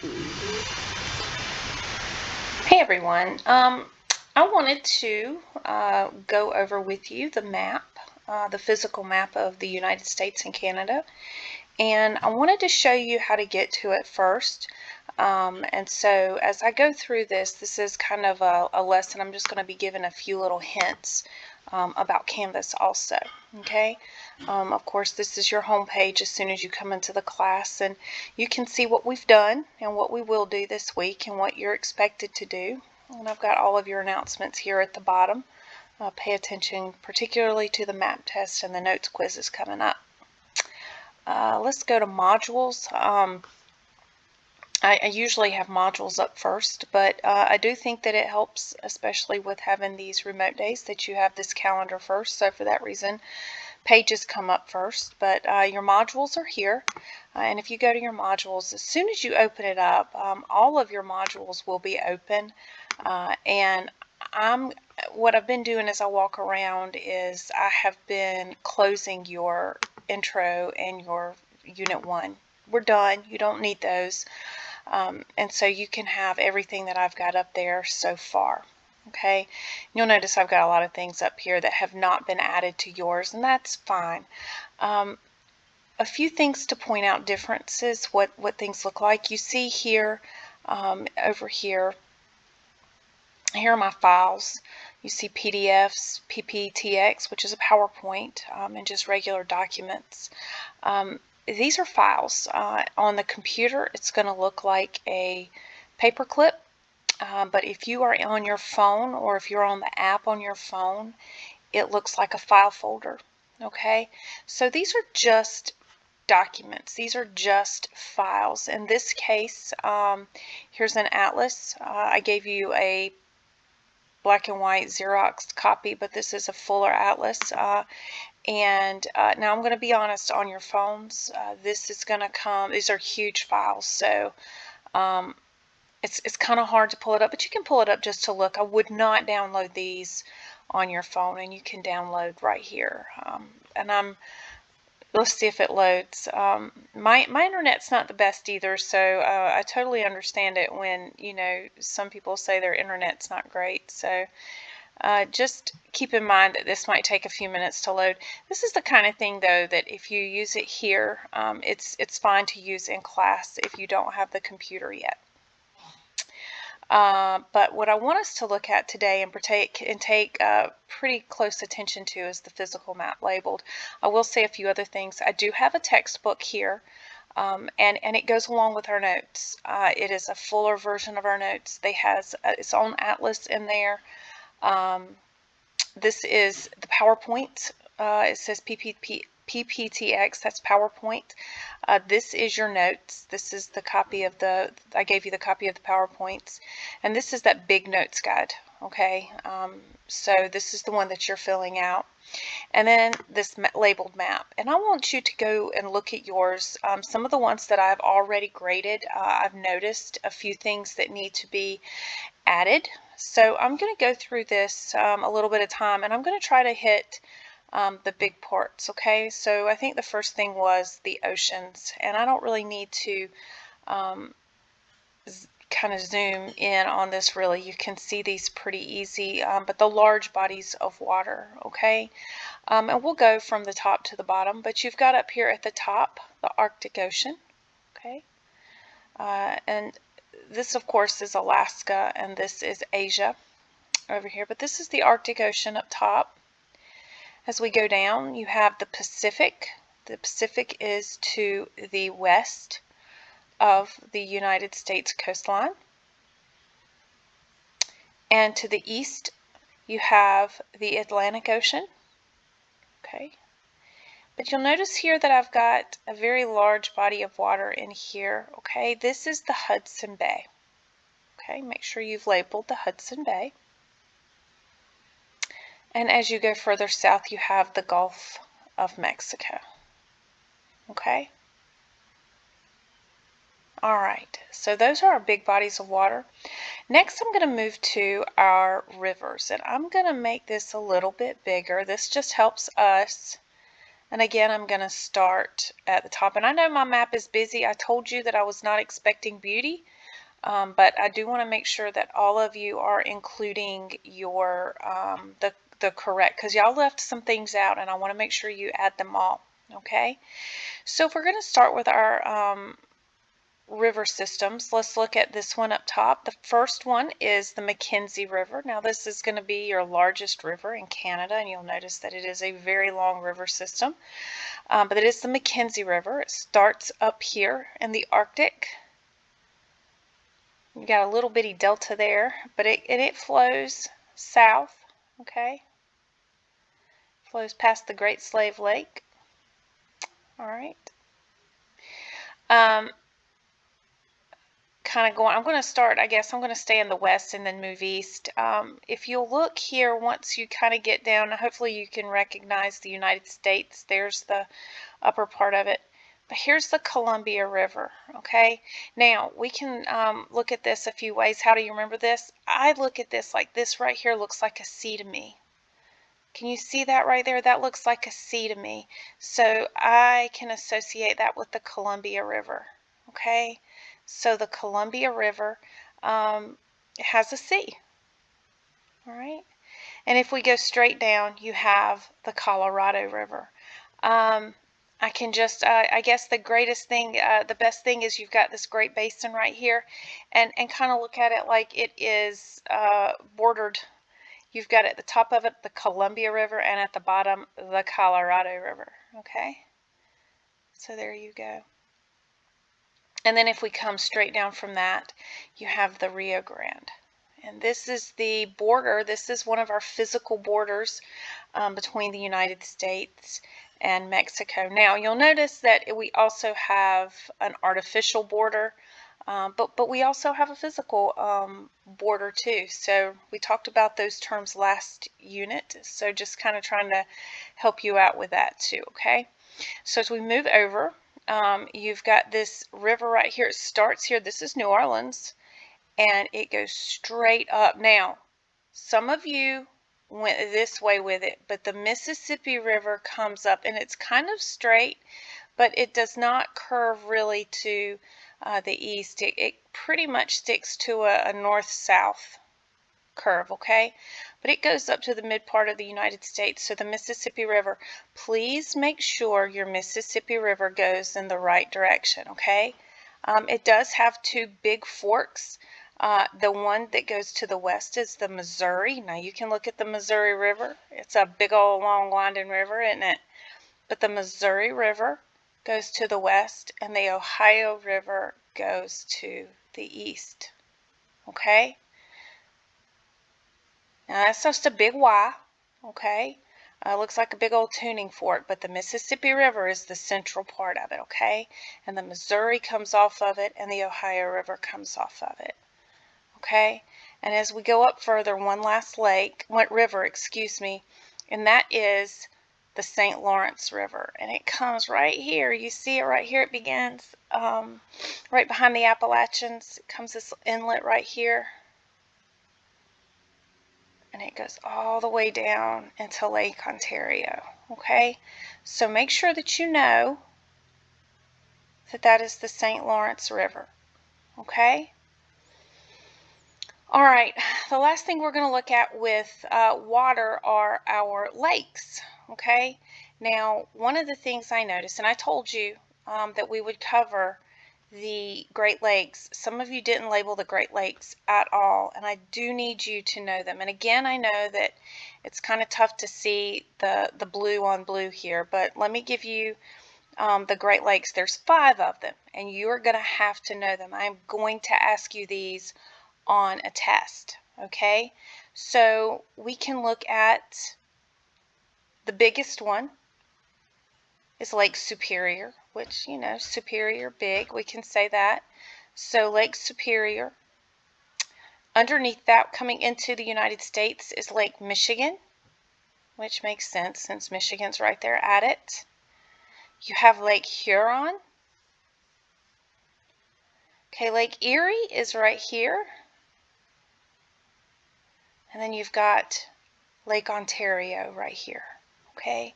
Hey everyone. I wanted to go over with you the map, the physical map of the United States and Canada, and I wanted to show you how to get to it first. And so as I go through this is kind of a lesson. I'm just going to be giving a few little hints about Canvas also. Okay. Of course, this is your home page as soon as you come into the class, and you can see what we've done and what we will do this week and what you're expected to do. And I've got all of your announcements here at the bottom. Pay attention particularly to the map test and the notes quizzes coming up. Let's go to modules. I usually have modules up first, but I do think that it helps, especially with having these remote days, that you have this calendar first. So for that reason, pages come up first, but your modules are here. And if you go to your modules, as soon as you open it up, all of your modules will be open. And what I've been doing as I walk around is I have been closing your intro and your unit 1. We're done. You don't need those. And so you can have everything that I've got up there so far. Okay, you'll notice I've got a lot of things up here that have not been added to yours, and that's fine. A few things to point out differences, what things look like. You see here, over here are my files. You see PDFs, PPTX, which is a PowerPoint, and just regular documents. These are files. On the computer, it's going to look like a paperclip. But if you are on your phone, or if you're on the app on your phone, it looks like a file folder. Okay, so these are just documents. These are just files. In this case, here's an atlas. I gave you a black and white Xerox copy, but this is a fuller atlas. And now I'm going to be honest, on your phones, this is going to come, these are huge files, so it's kind of hard to pull it up, but you can pull it up just to look. I would not download these on your phone, and you can download right here. And let's see if it loads. My internet's not the best either, so I totally understand it when, some people say their internet's not great. So just keep in mind that this might take a few minutes to load. This is the kind of thing, though, that if you use it here, it's fine to use in class if you don't have the computer yet. But what I want us to look at today and take pretty close attention to is the physical map labeled. I will say a few other things. I do have a textbook here, and it goes along with our notes. It is a fuller version of our notes. They has its own atlas in there. This is the PowerPoint. It says PPTX, that's PowerPoint. This is your notes. This is the copy of I gave you the copy of the PowerPoints. And this is that big notes guide, okay? So this is the one that you're filling out. And then this labeled map. And I want you to go and look at yours. Some of the ones that I've already graded, I've noticed a few things that need to be added. So I'm going to go through this a little bit of time, and I'm going to try to hit the big parts. Okay, so I think the first thing was the oceans, and I don't really need to kind of zoom in on this really. You can see these pretty easy, but the large bodies of water. Okay, and we'll go from the top to the bottom, but you've got up here at the top the Arctic Ocean. Okay, and this of course is Alaska, and this is Asia over here, but this is the Arctic Ocean up top. As we go down, you have the Pacific. The Pacific is to the west of the United States coastline. And to the east, you have the Atlantic Ocean. Okay. But you'll notice here that I've got a very large body of water in here. Okay, this is the Hudson Bay. Okay, make sure you've labeled the Hudson Bay. And as you go further south, you have the Gulf of Mexico. Okay? All right, so those are our big bodies of water. Next, I'm going to move to our rivers, and I'm going to make this a little bit bigger. This just helps us And again, I'm going to start at the top. And I know my map is busy. I told you that I was not expecting beauty, but I do want to make sure that all of you are including your the correct, because y'all left some things out, and I want to make sure you add them all. Okay, so if we're going to start with our river systems, let's look at this one up top. The first one is the Mackenzie River. Now this is going to be your largest river in Canada, and you'll notice that it is a very long river system, but it is the Mackenzie River. It starts up here in the Arctic. You got a little bitty delta there, but it flows south, okay? Flows past the Great Slave Lake. All right. Kind of going, I'm going to start, I guess I'm going to stay in the west and then move east. If you'll look here, once you kind of get down, hopefully you can recognize the United States. There's the upper part of it. But here's the Columbia River, okay? Now, we can look at this a few ways. How do you remember this? I look at this like this right here looks like a C to me. Can you see that right there? That looks like a C to me. So I can associate that with the Columbia River, okay? So the Columbia River has a C, all right? And if we go straight down, you have the Colorado River. I can just, I guess the greatest thing, the best thing is you've got this Great Basin right here, and kind of look at it like it is bordered. You've got at the top of it the Columbia River, and at the bottom the Colorado River, okay? So there you go. And then if we come straight down from that, you have the Rio Grande. And this is the border, this is one of our physical borders between the United States and Mexico. Now you'll notice that we also have an artificial border, but we also have a physical border too. So we talked about those terms last unit, so just kind of trying to help you out with that too, okay? So as we move over, you've got this river right here. It starts here. This is New Orleans, and it goes straight up. Now, some of you went this way with it, but the Mississippi River comes up, and it's kind of straight, but it does not curve really to the east. It pretty much sticks to a north-south curve, okay? But it goes up to the mid part of the United States. So the Mississippi River, please make sure your Mississippi River goes in the right direction, okay? It does have two big forks. The one that goes to the west is the Missouri. Now you can look at the Missouri River. It's a big old long winding river, isn't it? But the Missouri River goes to the west, and the Ohio River goes to the east, okay? Now that's just a big Y, okay? Looks like a big old tuning fork, but the Mississippi River is the central part of it, okay? And the Missouri comes off of it, and the Ohio River comes off of it, okay? And as we go up further, one last river, excuse me, and that is the St. Lawrence River, and it comes right here. You see it right here. It begins right behind the Appalachians. It comes this inlet right here, and it goes all the way down into Lake Ontario, okay? So make sure that you know that that is the St. Lawrence River, okay? All right, the last thing we're going to look at with water are our lakes, okay? Now, one of the things I noticed, and I told you that we would cover the Great Lakes. Some of you didn't label the Great Lakes at all, and I do need you to know them. And again, I know that it's kind of tough to see the blue on blue here, but let me give you the Great Lakes. There's 5 of them, and you're going to have to know them. I'm going to ask you these on a test, okay? So we can look at the biggest one is Lake Superior, which, you know, Superior, big, we can say that. So Lake Superior. Underneath that, coming into the United States, is Lake Michigan, which makes sense since Michigan's right there at it. You have Lake Huron. Okay, Lake Erie is right here. And then you've got Lake Ontario right here, okay?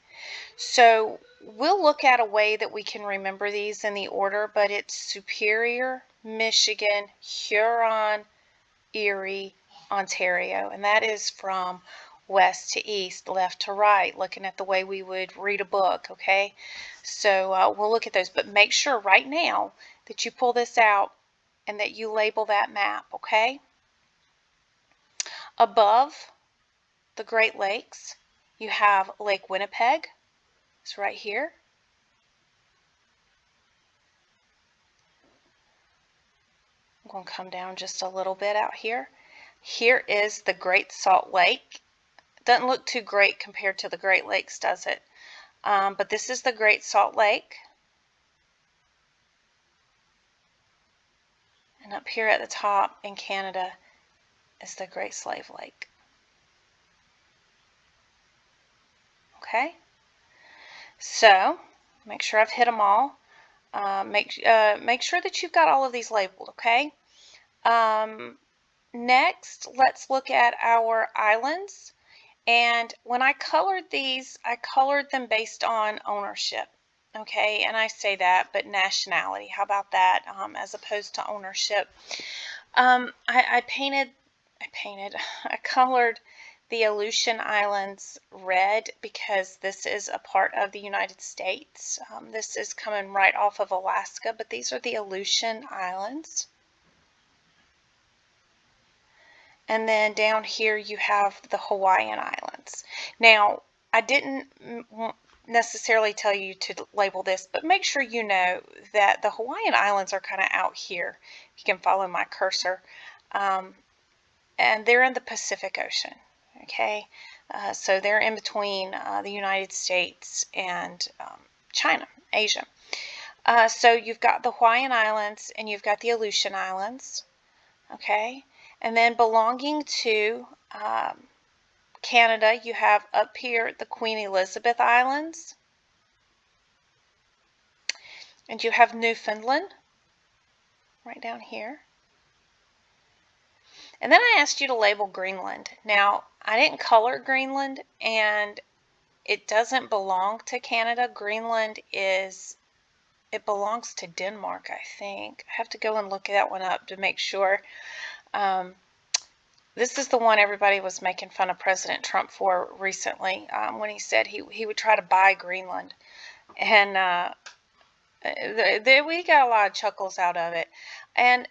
So we'll look at a way that we can remember these in the order, but it's Superior, Michigan, Huron, Erie, Ontario, and that is from west to east, left to right, looking at the way we would read a book, okay? So we'll look at those, but make sure right now that you pull this out and that you label that map, okay? Above the Great Lakes, you have Lake Winnipeg. It's right here. I'm going to come down just a little bit out here. Here is the Great Salt Lake. Doesn't look too great compared to the Great Lakes, does it? But this is the Great Salt Lake. And up here at the top in Canada is the Great Slave Lake. Okay? So, make sure I've hit them all. Make sure that you've got all of these labeled, okay? Next, let's look at our islands. And when I colored these, I colored them based on ownership. Okay, and I say that, but nationality, how about that, as opposed to ownership? I colored the Aleutian Islands red because this is a part of the United States. This is coming right off of Alaska, but these are the Aleutian Islands. And then down here you have the Hawaiian Islands. Now, I didn't necessarily tell you to label this, but make sure you know that the Hawaiian Islands are kind of out here. You can follow my cursor. And they're in the Pacific Ocean, okay? So they're in between the United States and China, Asia. So you've got the Hawaiian Islands and you've got the Aleutian Islands, okay? And then belonging to Canada, you have up here the Queen Elizabeth Islands. And you have Newfoundland right down here. And then I asked you to label Greenland. Now, I didn't color Greenland, and it doesn't belong to Canada. Greenland it belongs to Denmark, I think. I have to go and look that one up to make sure. This is the one everybody was making fun of President Trump for recently when he said he would try to buy Greenland. And we got a lot of chuckles out of it. And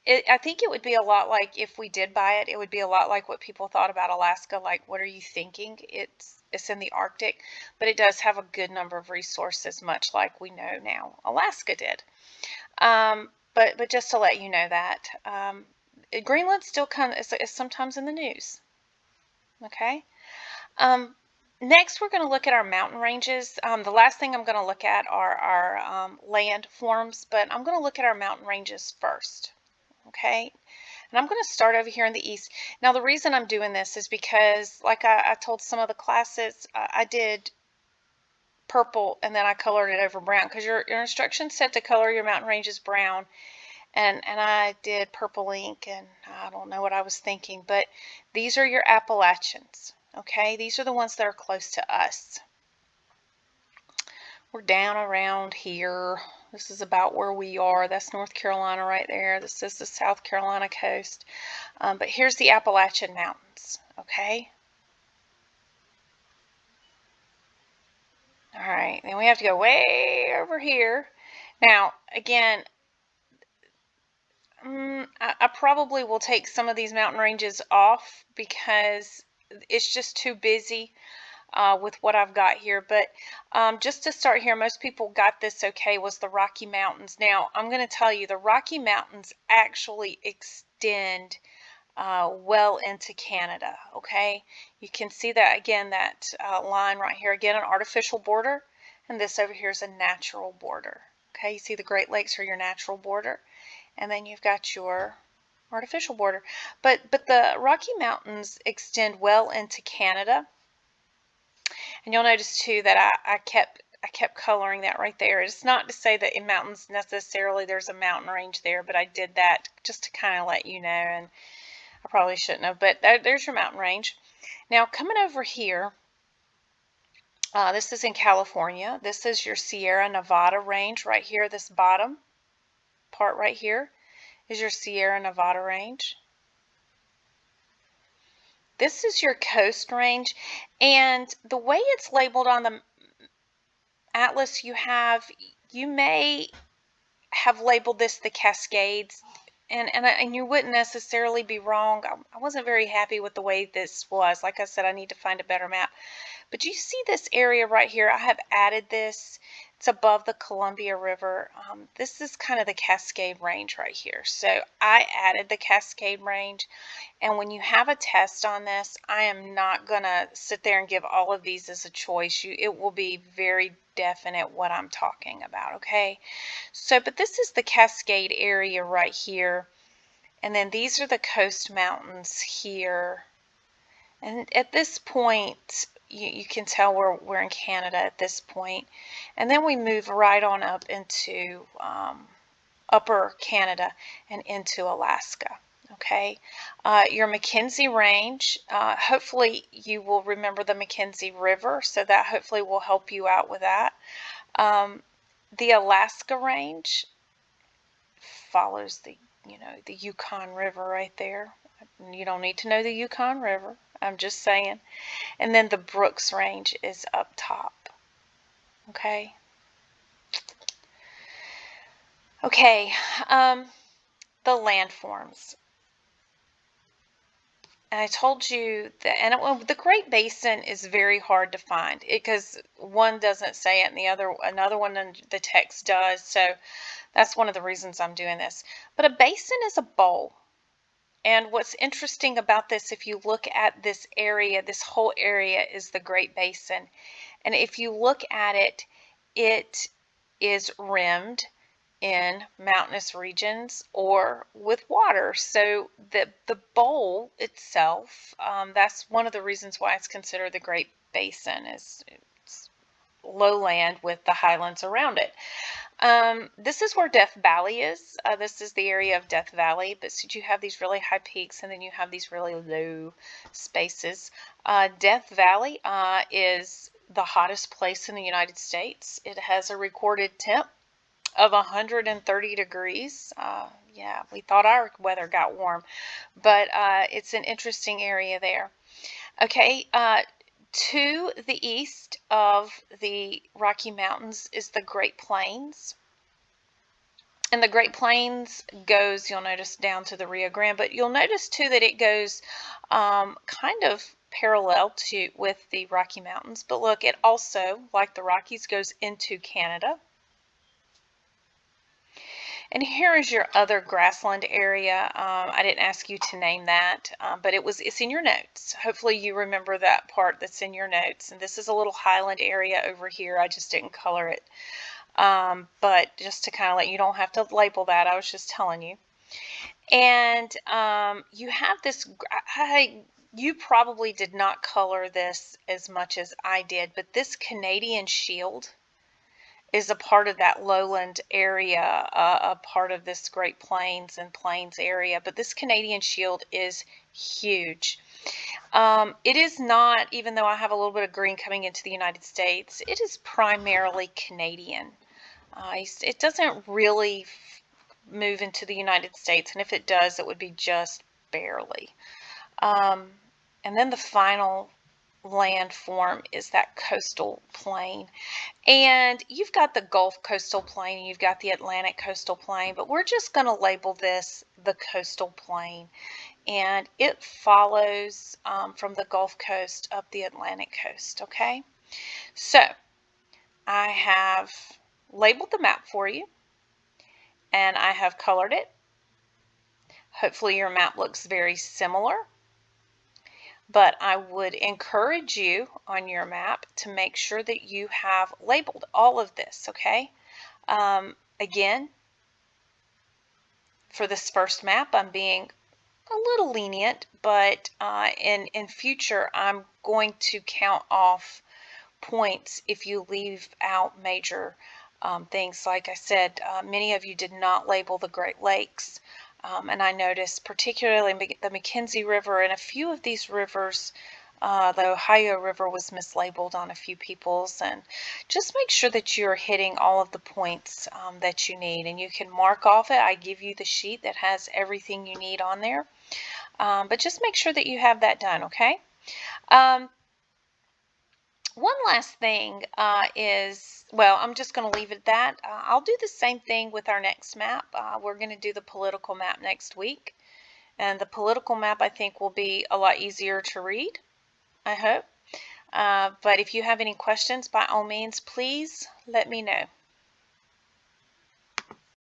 I think it would be a lot like, if we did buy it, it would be a lot like what people thought about Alaska, like, what are you thinking? It's in the Arctic, but it does have a good number of resources, much like we know now Alaska did. But just to let you know that, Greenland still is sometimes in the news. Okay. Next, we're going to look at our mountain ranges. The last thing I'm going to look at are our land forms, but I'm going to look at our mountain ranges first. Okay, and I'm going to start over here in the east. Now, the reason I'm doing this is because, like I told some of the classes, I did purple and then I colored it over brown, because your instructions said to color your mountain ranges brown, and I did purple ink, and I don't know what I was thinking, but these are your Appalachians. Okay, these are the ones that are close to us. We're down around here. This is about where we are. That's North Carolina right there. This is the South Carolina coast. But here's the Appalachian Mountains, okay? All right, then we have to go way over here. Now, again, I probably will take some of these mountain ranges off because it's just too busy with what I've got here. But just to start here, most people got this okay, was the Rocky Mountains. Now, I'm going to tell you, the Rocky Mountains actually extend well into Canada, okay? You can see that, again, that line right here, again, an artificial border, and this over here is a natural border, okay? You see the Great Lakes are your natural border, and then you've got your artificial border. But the Rocky Mountains extend well into Canada. And you'll notice too that I kept coloring that right there. It's not to say that in mountains necessarily there's a mountain range there, but I did that just to kind of let you know, and I probably shouldn't have, but there's your mountain range. Now, coming over here, This is in California. This is your Sierra Nevada range right here. This bottom part right here is your Sierra Nevada range. This is your Coast range, and the way it's labeled on the atlas you may have labeled this the Cascades, and you wouldn't necessarily be wrong. I wasn't very happy with the way this was. Like I said, I need to find a better map. But you see this area right here? I have added this. It's above the Columbia River. This is kind of the Cascade Range right here. So I added the Cascade Range. And when you have a test on this, I am not going to sit there and give all of these as a choice. It will be very definite what I'm talking about, okay? So, but this is the Cascade area right here. And then these are the Coast Mountains here. And at this point, you can tell we're in Canada at this point. And then we move right on up into upper Canada and into Alaska. Okay, your McKenzie Range, hopefully you will remember the McKenzie River, so that hopefully will help you out with that. The Alaska Range follows the Yukon River right there. You don't need to know the Yukon River, I'm just saying. And then the Brooks Range is up top. Okay. Okay, the landforms. And I told you that, and the Great Basin is very hard to find because one doesn't say it and another one in the text does. So that's one of the reasons I'm doing this. But a basin is a bowl. And what's interesting about this, if you look at this area, this whole area is the Great Basin. And if you look at it, it is rimmed in mountainous regions or with water. So the bowl itself, that's one of the reasons why it's considered the Great Basin, is it's lowland with the highlands around it. This is where Death Valley is. This is the area of Death Valley, but so you have these really high peaks and then you have these really low spaces. Death Valley is the hottest place in the United States. It has a recorded temp of 130 degrees. Yeah, we thought our weather got warm, but it's an interesting area there. Okay, to the east of the Rocky Mountains is the Great Plains. And the Great Plains goes, you'll notice, down to the Rio Grande, but you'll notice too that it goes kind of parallel with the Rocky Mountains. But look, it also, like the Rockies, goes into Canada. And here is your other grassland area. I didn't ask you to name that, but it's in your notes. Hopefully you remember that part that's in your notes. And this is a little highland area over here. I just didn't color it. But just to kind of let you don't have to label that. I was just telling you. And you have this, you probably did not color this as much as I did, but this Canadian Shield is a part of that lowland area, a part of this Great Plains and Plains area. But this Canadian Shield is huge. It is not, even though I have a little bit of green coming into the United States, it is primarily Canadian. It doesn't really move into the United States, and if it does, it would be just barely. And then the final landform is that coastal plain. And you've got the Gulf coastal plain and you've got the Atlantic coastal plain, but we're just going to label this the coastal plain. And it follows from the Gulf Coast up the Atlantic coast, okay? So I have labeled the map for you and I have colored it. Hopefully your map looks very similar. But I would encourage you on your map to make sure that you have labeled all of this, okay? Again, for this first map, I'm being a little lenient, but in future, I'm going to count off points if you leave out major things. Like I said, many of you did not label the Great Lakes. And I noticed particularly the McKenzie River and a few of these rivers The Ohio River was mislabeled on a few people's, and just make sure that you're hitting all of the points that you need, and you can mark off it. I give you the sheet that has everything you need on there, but just make sure that you have that done, okay? One last thing is, well, I'm just going to leave it at that. I'll do the same thing with our next map. We're going to do the political map next week. And the political map, I think, will be a lot easier to read, I hope. But if you have any questions, by all means, please let me know.